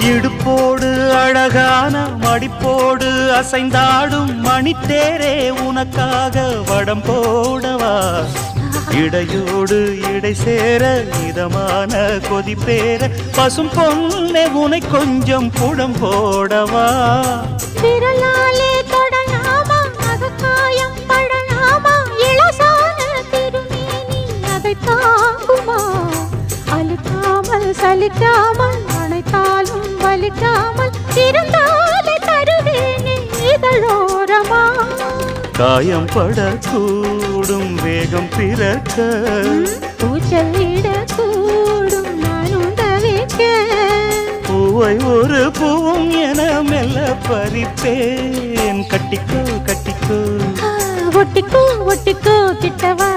இடுப்போடு அழகான மடிப்போடு அசைந்தாடும் மணித்தேரே உனக்காக வடம் போடவா இடையோடு இடை சேர இதமான கொதிப்பேர பசும் பொன்னே உனை கொஞ்சம் புடம் போடவா விரலாலே தொடலாமா அகக்காயம் படலாமா இளசான திருமேனி அதை தாங்குமா அழுக்காமல் சலிக்காமல் அணைத்தாலும் வலிக்காமல் இருந்தாலே தருவேனே இதழோரமா காயம் படக்கூடும் வேகம் பிறக்க பூச்சலிடக்கூடும் நானும் தவிக்க பூவை ஒரு பூவும் என மெல்ல பறிப்பேன் கட்டிக்கோ கட்டிக்கோ ஒட்டிக்கோ ஒட்டிக்கோ கிட்டவா